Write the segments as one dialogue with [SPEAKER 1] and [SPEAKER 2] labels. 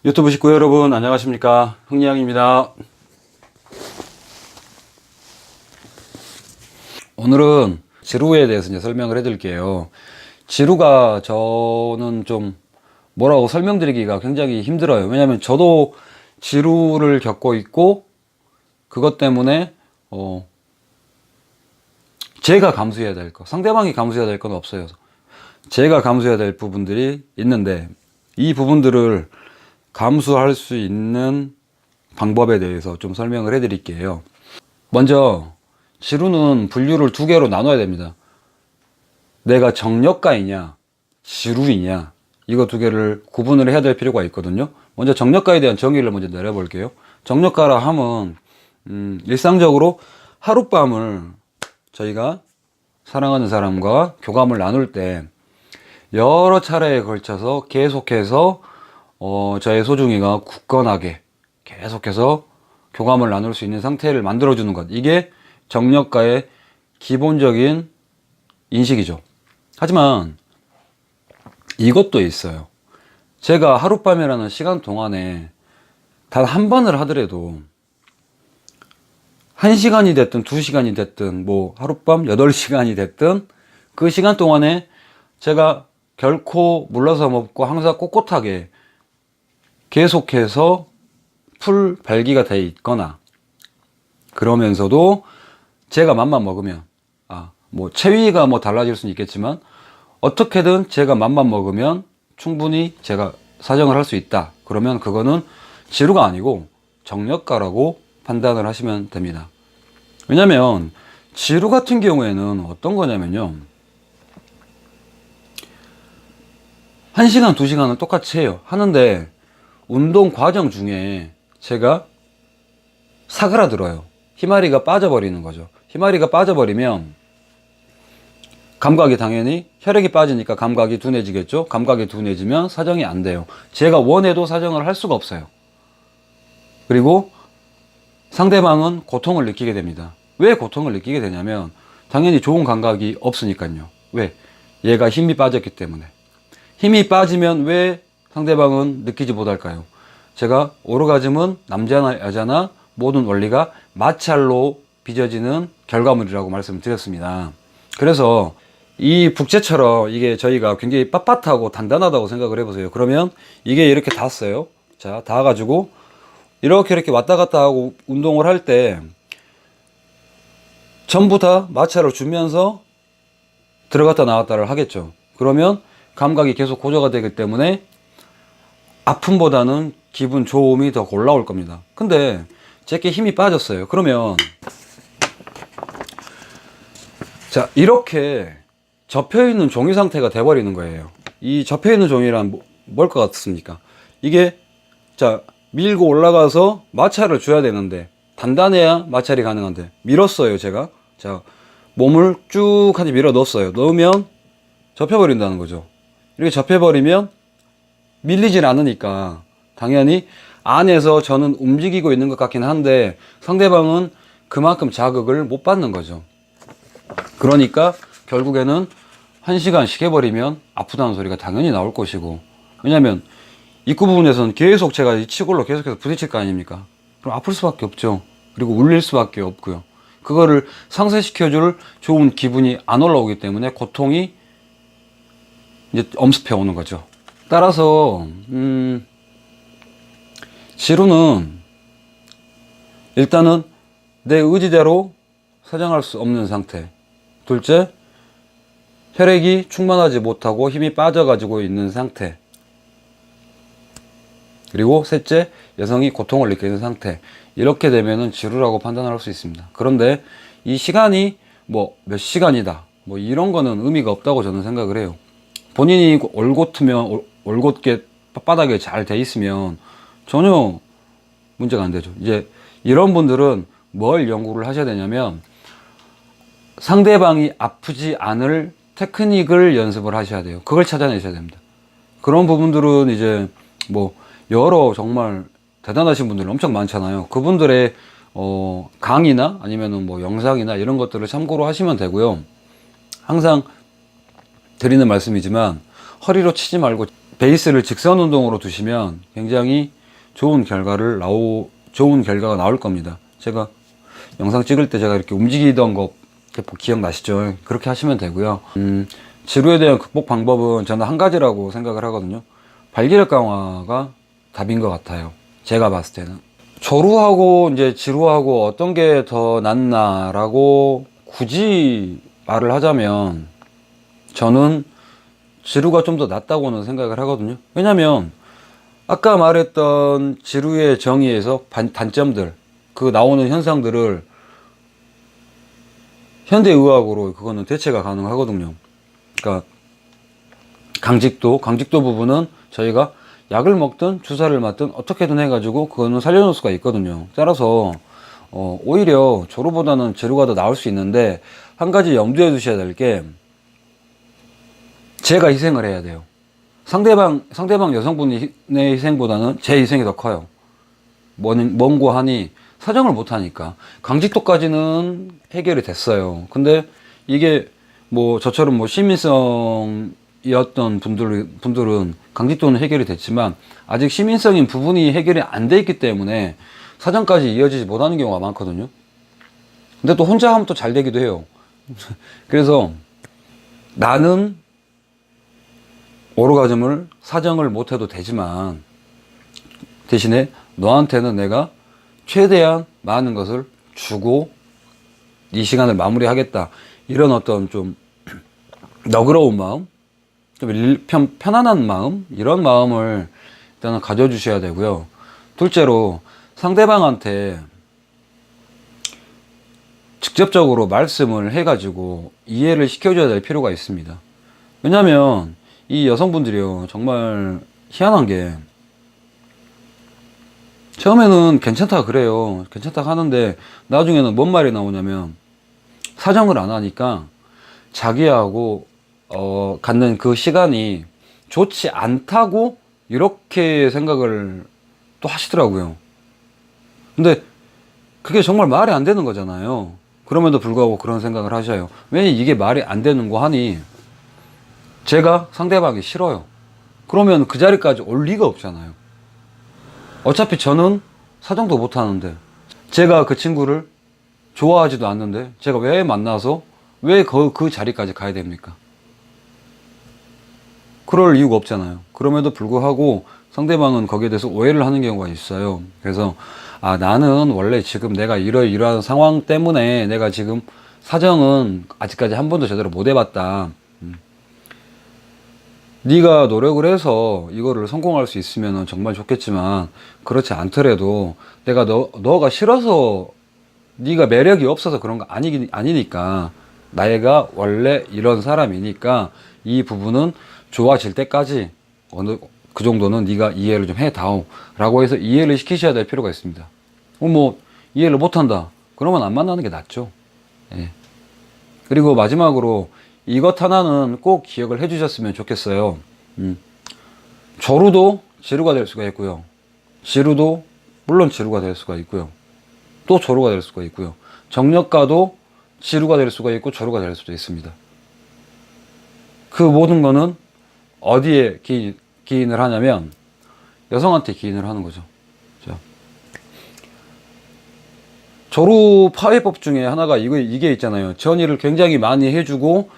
[SPEAKER 1] 유튜브 식구 여러분 안녕하십니까, 흥리양입니다. 오늘은 지루에 대해서 이제 설명을 해 드릴게요. 지루가 저는 좀 뭐라고 설명드리기가 굉장히 힘들어요. 왜냐면 저도 지루를 겪고 있고, 그것 때문에 제가 감수해야 될 거, 상대방이 감수해야 될 건 없어요. 제가 감수해야 될 부분들이 있는데, 이 부분들을 감수할 수 있는 방법에 대해서 좀 설명을 해 드릴게요. 먼저 지루는 분류를 두 개로 나눠야 됩니다. 내가 정력가이냐 지루이냐, 이거 두 개를 구분을 해야 될 필요가 있거든요. 먼저 정력가에 대한 정의를 먼저 내려볼게요. 정력가라 함은 일상적으로 하룻밤을 저희가 사랑하는 사람과 교감을 나눌 때 여러 차례에 걸쳐서 계속해서 저의 소중이가 굳건하게 계속해서 교감을 나눌 수 있는 상태를 만들어주는 것, 이게 정력가의 기본적인 인식이죠. 하지만 이것도 있어요. 제가 하룻밤이라는 시간 동안에 단 한 번을 하더라도 1시간이 됐든 2시간이 됐든 뭐 하룻밤 8시간이 됐든 그 시간 동안에 제가 결코 물러서 없고 항상 꼿꼿하게 계속해서 풀 발기가 돼 있거나, 그러면서도 제가 맘만 먹으면, 뭐 체위가 뭐 달라질 수는 있겠지만 어떻게든 제가 맘만 먹으면 충분히 제가 사정을 할 수 있다, 그러면 그거는 지루가 아니고 정력가라고 판단을 하시면 됩니다. 왜냐면 지루 같은 경우에는 어떤 거냐면요, 1시간 2시간은 똑같이 해요. 하는데 운동 과정 중에 제가 사그라들어요. 희마리가 빠져버리는 거죠. 희마리가 빠져버리면 감각이 당연히, 혈액이 빠지니까 감각이 둔해지겠죠. 감각이 둔해지면 사정이 안 돼요. 제가 원해도 사정을 할 수가 없어요. 그리고 상대방은 고통을 느끼게 됩니다. 왜 고통을 느끼게 되냐면 당연히 좋은 감각이 없으니까요. 왜? 얘가 힘이 빠졌기 때문에. 힘이 빠지면 왜 상대방은 느끼지 못할까요? 제가 오르가즘은 남자나 여자나 모든 원리가 마찰로 빚어지는 결과물이라고 말씀드렸습니다. 그래서 이 북제처럼 이게 저희가 굉장히 빳빳하고 단단하다고 생각을 해보세요. 그러면 이게 이렇게 닿았어요. 자, 닿아가지고 이렇게 왔다 갔다 하고 운동을 할 때 전부 다 마찰을 주면서 들어갔다 나왔다를 하겠죠. 그러면 감각이 계속 고조가 되기 때문에 아픔보다는 기분 좋음이 더 올라올 겁니다. 근데 제게 힘이 빠졌어요. 그러면 자, 이렇게 접혀있는 종이 상태가 돼버리는 거예요. 이 접혀있는 종이란 뭘 것 같습니까? 이게 자, 밀고 올라가서 마찰을 줘야 되는데, 단단해야 마찰이 가능한데 밀었어요. 제가 자, 몸을 쭉 하니 밀어 넣었어요. 넣으면 접혀버린다는 거죠. 이렇게 접혀버리면 밀리질 않으니까 당연히 안에서 저는 움직이고 있는 것 같긴 한데 상대방은 그만큼 자극을 못 받는 거죠. 그러니까 결국에는 1시간씩 해버리면 아프다는 소리가 당연히 나올 것이고, 왜냐면 입구 부분에서는 계속 제가 이 치골로 계속해서 부딪힐 거 아닙니까? 그럼 아플 수밖에 없죠. 그리고 울릴 수밖에 없고요. 그거를 상쇄시켜줄 좋은 기분이 안 올라오기 때문에 고통이 이제 엄습해 오는 거죠. 따라서 지루는 일단은 내 의지대로 사정할 수 없는 상태, 둘째 혈액이 충만하지 못하고 힘이 빠져가지고 있는 상태, 그리고 셋째 여성이 고통을 느끼는 상태, 이렇게 되면은 지루라고 판단할 수 있습니다. 그런데 이 시간이 뭐 몇 시간이다 뭐 이런 거는 의미가 없다고 저는 생각을 해요. 본인이 올곧으면 올곧게 빳빳하게 잘 돼 있으면 전혀 문제가 안 되죠. 이제 이런 분들은 뭘 연구를 하셔야 되냐면 상대방이 아프지 않을 테크닉을 연습을 하셔야 돼요. 그걸 찾아내셔야 됩니다. 그런 부분들은 이제 뭐 여러 정말 대단하신 분들 엄청 많잖아요. 그분들의 강의나 아니면은 뭐 영상이나 이런 것들을 참고로 하시면 되고요. 항상 드리는 말씀이지만 허리로 치지 말고 베이스를 직선 운동으로 두시면 굉장히 좋은 결과가 나올 겁니다. 제가 영상 찍을 때 제가 이렇게 움직이던 거 기억나시죠? 그렇게 하시면 되고요. 지루에 대한 극복 방법은 저는 한 가지라고 생각을 하거든요. 발기력 강화가 답인 것 같아요. 제가 봤을 때는. 조루하고 이제 지루하고 어떤 게 더 낫나라고 굳이 말을 하자면 저는 지루가 좀 더 낫다고는 생각을 하거든요. 왜냐면 아까 말했던 지루의 정의에서 단점들, 그 나오는 현상들을 현대의학으로 그거는 대체가 가능하거든요. 그러니까 강직도 부분은 저희가 약을 먹든 주사를 맞든 어떻게든 해가지고 그거는 살려놓을 수가 있거든요. 따라서 오히려 조루보다는 지루가 더 나을 수 있는데 한 가지 염두에 두셔야 될 게 제가 희생을 해야 돼요. 상대방 여성분의 희생보다는 제 희생이 더 커요. 뭔고 하니 사정을 못 하니까. 강직도까지는 해결이 됐어요. 근데 이게 뭐 저처럼 뭐 시민성이었던 분들은 강직도는 해결이 됐지만 아직 시민성인 부분이 해결이 안 돼 있기 때문에 사정까지 이어지지 못하는 경우가 많거든요. 근데 또 혼자 하면 또 잘 되기도 해요. 그래서 나는 오르가즘을 사정을 못해도 되지만 대신에 너한테는 내가 최대한 많은 것을 주고 이 시간을 마무리하겠다. 이런 어떤 좀 너그러운 마음, 좀 편안한 마음, 이런 마음을 일단은 가져주셔야 되고요. 둘째로 상대방한테 직접적으로 말씀을 해가지고 이해를 시켜줘야 될 필요가 있습니다. 왜냐면 이 여성분들이요, 정말 희한한 게 처음에는 괜찮다 그래요. 괜찮다 하는데 나중에는 뭔 말이 나오냐면 사정을 안 하니까 자기하고 갖는 그 시간이 좋지 않다고 이렇게 생각을 또 하시더라고요. 근데 그게 정말 말이 안 되는 거잖아요. 그럼에도 불구하고 그런 생각을 하셔요. 왜 이게 말이 안 되는 거 하니 제가 상대방이 싫어요. 그러면 그 자리까지 올 리가 없잖아요. 어차피 저는 사정도 못 하는데 제가 그 친구를 좋아하지도 않는데 제가 왜 만나서 왜 그 자리까지 가야 됩니까? 그럴 이유가 없잖아요. 그럼에도 불구하고 상대방은 거기에 대해서 오해를 하는 경우가 있어요. 그래서 나는 원래 지금 내가 이러이러한 상황 때문에 내가 지금 사정은 아직까지 한 번도 제대로 못 해봤다. 네가 노력을 해서 이거를 성공할 수 있으면 정말 좋겠지만 그렇지 않더라도 내가 너가 싫어서 네가 매력이 없어서 그런 거 아니니까 나이가 원래 이런 사람이니까 이 부분은 좋아질 때까지 그 정도는 네가 이해를 좀 해다오 라고 해서 이해를 시키셔야 될 필요가 있습니다. 뭐 이해를 못한다 그러면 안 만나는 게 낫죠. 예. 그리고 마지막으로 이것 하나는 꼭 기억을 해 주셨으면 좋겠어요. 조루도 지루가 될 수가 있고요. 지루도 물론 지루가 될 수가 있고요. 또 조루가 될 수가 있고요. 정력가도 지루가 될 수가 있고 조루가 될 수도 있습니다. 그 모든 거는 어디에 기인을 하냐면 여성한테 기인을 하는 거죠. 자, 조루 파회법 중에 하나가 이게 있잖아요. 전이를 굉장히 많이 해주고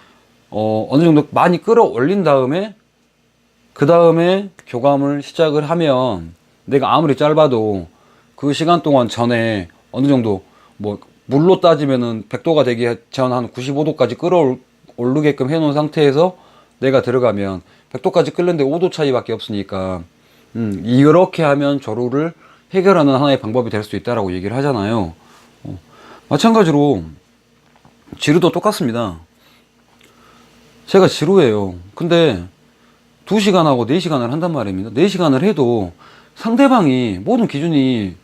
[SPEAKER 1] 어느 정도 많이 끌어올린 다음에 그 다음에 교감을 시작을 하면 내가 아무리 짧아도 그 시간 동안 전에 어느 정도 뭐 물로 따지면은 100도가 되기 전 한 95도까지 끌어오르게끔 해놓은 상태에서 내가 들어가면 100도까지 끓는데 5도 차이밖에 없으니까 이렇게 하면 조루를 해결하는 하나의 방법이 될 수 있다라고 얘기를 하잖아요. 마찬가지로 지루도 똑같습니다. 제가 지루해요. 근데 2시간하고 4시간을 한단 말입니다. 4시간을 해도 상대방이 모든 기준이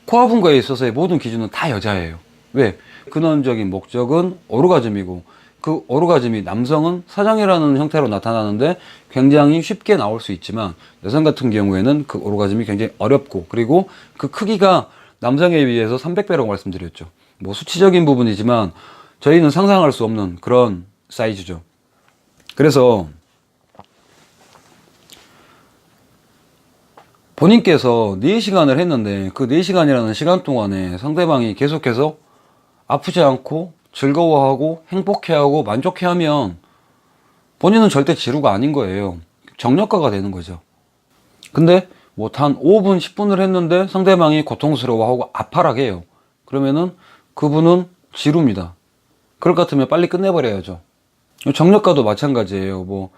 [SPEAKER 1] 코아분과에 있어서의 모든 기준은 다 여자예요. 왜? 근원적인 목적은 오르가즘이고 그 오르가즘이 남성은 사정이라는 형태로 나타나는데 굉장히 쉽게 나올 수 있지만 여성 같은 경우에는 그 오르가즘이 굉장히 어렵고 그리고 그 크기가 남성에 비해서 300배라고 말씀드렸죠. 뭐 수치적인 부분이지만 저희는 상상할 수 없는 그런 사이즈죠. 그래서 본인께서 4시간을 했는데 그 4시간이라는 시간 동안에 상대방이 계속해서 아프지 않고 즐거워하고 행복해하고 만족해하면 본인은 절대 지루가 아닌 거예요. 정력가가 되는 거죠. 근데 뭐 단 5분, 10분을 했는데 상대방이 고통스러워하고 아파라게 해요. 그러면은 그분은 지루입니다. 그럴 것 같으면 빨리 끝내버려야죠. 정력가도 마찬가지예요. 뭐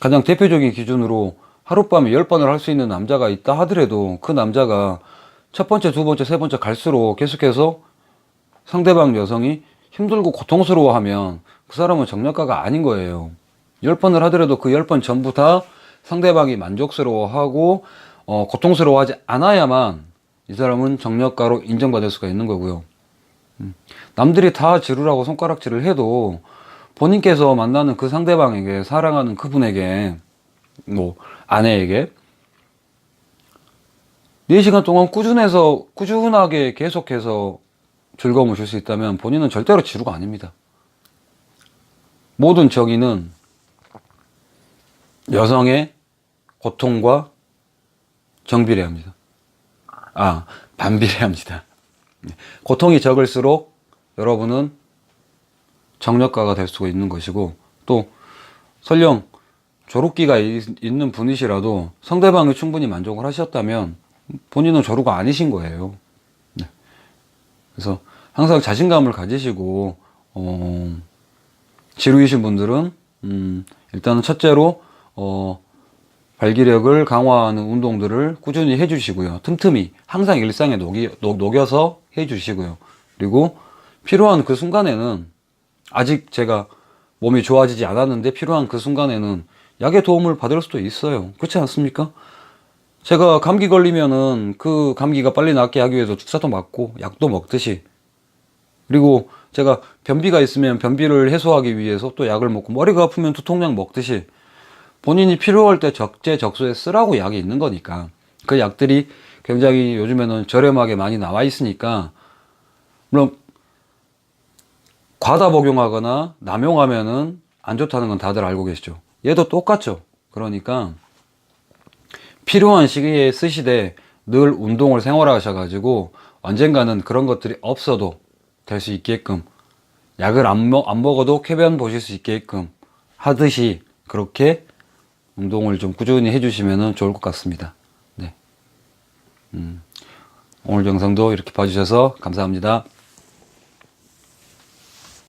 [SPEAKER 1] 가장 대표적인 기준으로 하룻밤에 10번을 할 수 있는 남자가 있다 하더라도 그 남자가 첫 번째, 두 번째, 세 번째 갈수록 계속해서 상대방 여성이 힘들고 고통스러워하면 그 사람은 정력가가 아닌 거예요. 10번을 하더라도 그 10번 전부 다 상대방이 만족스러워하고 고통스러워하지 않아야만 이 사람은 정력가로 인정받을 수가 있는 거고요. 남들이 다 지루라고 손가락질을 해도 본인께서 만나는 그 상대방에게, 사랑하는 그분에게, 뭐 아내에게 4시간 동안 꾸준하게 계속해서 즐거움을 줄 수 있다면 본인은 절대로 지루가 아닙니다. 모든 정의는 여성의 고통과 정비례합니다. 반비례합니다. 고통이 적을수록 여러분은 정력가가 될 수가 있는 것이고, 또 설령 조루기가 있는 분이시라도 상대방이 충분히 만족을 하셨다면 본인은 조루가 아니신 거예요. 네. 그래서 항상 자신감을 가지시고 지루이신 분들은 일단은 첫째로 발기력을 강화하는 운동들을 꾸준히 해주시고요. 틈틈이 항상 일상에 녹여서 해주시고요. 그리고 필요한 그 순간에는, 아직 제가 몸이 좋아지지 않았는데 필요한 그 순간에는 약의 도움을 받을 수도 있어요. 그렇지 않습니까? 제가 감기 걸리면은 그 감기가 빨리 낫게 하기 위해서 주사도 맞고 약도 먹듯이, 그리고 제가 변비가 있으면 변비를 해소하기 위해서 또 약을 먹고, 머리가 아프면 두통약 먹듯이 본인이 필요할 때 적재적소에 쓰라고 약이 있는 거니까, 그 약들이 굉장히 요즘에는 저렴하게 많이 나와 있으니까, 물론 과다 복용하거나 남용하면은 안 좋다는 건 다들 알고 계시죠. 얘도 똑같죠. 그러니까 필요한 시기에 쓰시되 늘 운동을 생활하셔가지고 언젠가는 그런 것들이 없어도 될 수 있게끔, 약을 안 먹어도 쾌변 보실 수 있게끔 하듯이 그렇게 운동을 좀 꾸준히 해주시면 좋을 것 같습니다. 네. 오늘 영상도 이렇게 봐주셔서 감사합니다.